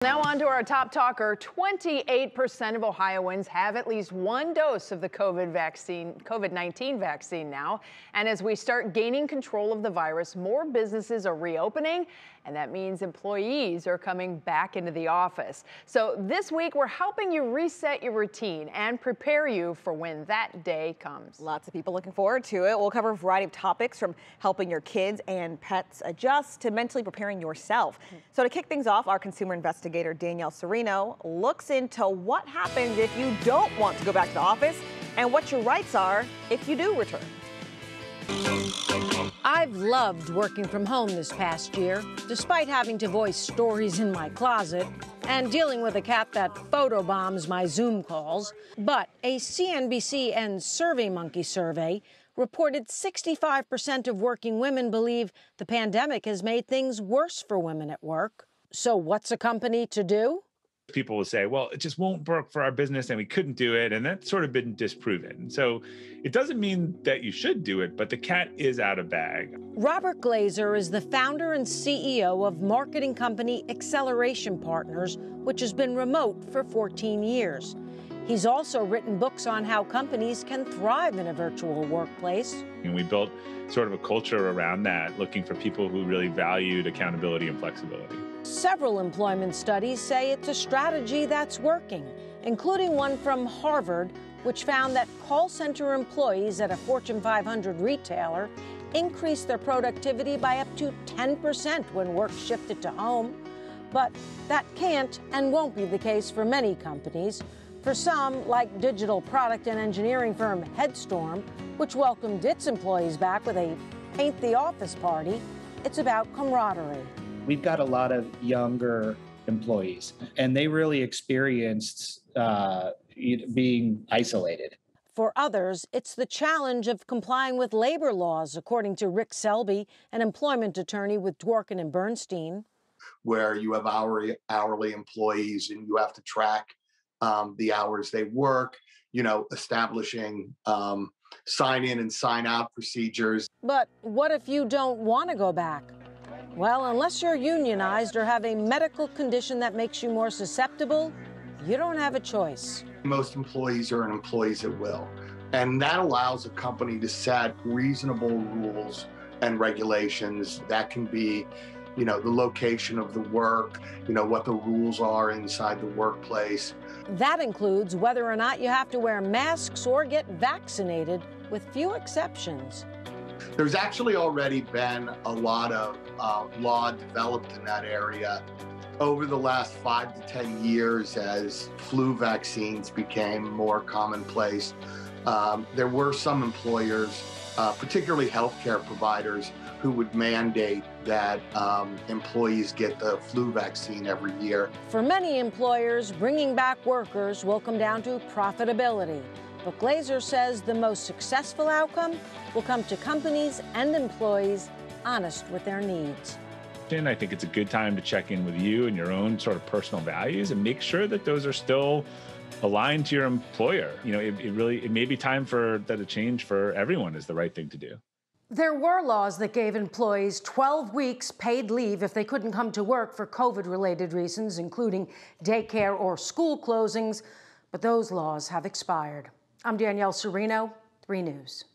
Now on to our top talker. 28% of Ohioans have at least one dose of the COVID-19 vaccine now. And as we start gaining control of the virus, more businesses are reopening, and that means employees are coming back into the office. So this week, we're helping you reset your routine and prepare you for when that day comes. Lots of people looking forward to it. We'll cover a variety of topics, from helping your kids and pets adjust to mentally preparing yourself. So to kick things off, our consumer investigator Danielle Serino looks into what happens if you don't want to go back to the office and what your rights are if you do return. I've loved working from home this past year, despite having to voice stories in my closet and dealing with a cat that photobombs my Zoom calls. But a CNBC and SurveyMonkey survey reported 65% of working women believe the pandemic has made things worse for women at work. So what's a company to do? People will say, well, it just won't work for our business and we couldn't do it. And that's sort of been disproven. So it doesn't mean that you should do it, but the cat is out of bag. Robert Glazer is the founder and CEO of marketing company Acceleration Partners, which has been remote for 14 years. He's also written books on how companies can thrive in a virtual workplace. And we built sort of a culture around that, looking for people who really valued accountability and flexibility. Several employment studies say it's a strategy that's working, including one from Harvard, which found that call center employees at a Fortune 500 retailer increased their productivity by up to 10% when work shifted to home. But that can't and won't be the case for many companies. For some, like digital product and engineering firm Headstorm, which welcomed its employees back with a paint the office party, it's about camaraderie. We've got a lot of younger employees, and they really experienced being isolated. For others, it's the challenge of complying with labor laws, according to Rick Selby, an employment attorney with Dworkin and Bernstein. Where you have hourly employees and you have to track the hours they work, establishing sign in and sign out procedures. But what if you don't want to go back? Well, unless you're unionized or have a medical condition that makes you more susceptible, you don't have a choice. Most employees are employees at will, and that allows a company to set reasonable rules and regulations. That can be, the location of the work, what the rules are inside the workplace. That includes whether or not you have to wear masks or get vaccinated, with few exceptions. There's actually already been a lot of law developed in that area over the last 5 to 10 years as flu vaccines became more commonplace. There were some employers, particularly healthcare providers, who would mandate that employees get the flu vaccine every year. For many employers, bringing back workers will come down to profitability. But Glazer says the most successful outcome will come to companies and employees honest with their needs. And I think it's a good time to check in with you and your own sort of personal values and make sure that those are still aligned to your employer. It may be time for that a change for everyone is the right thing to do. There were laws that gave employees 12 weeks paid leave if they couldn't come to work for COVID-related reasons, including daycare or school closings, but those laws have expired. I'm Danielle Serino, 3 News.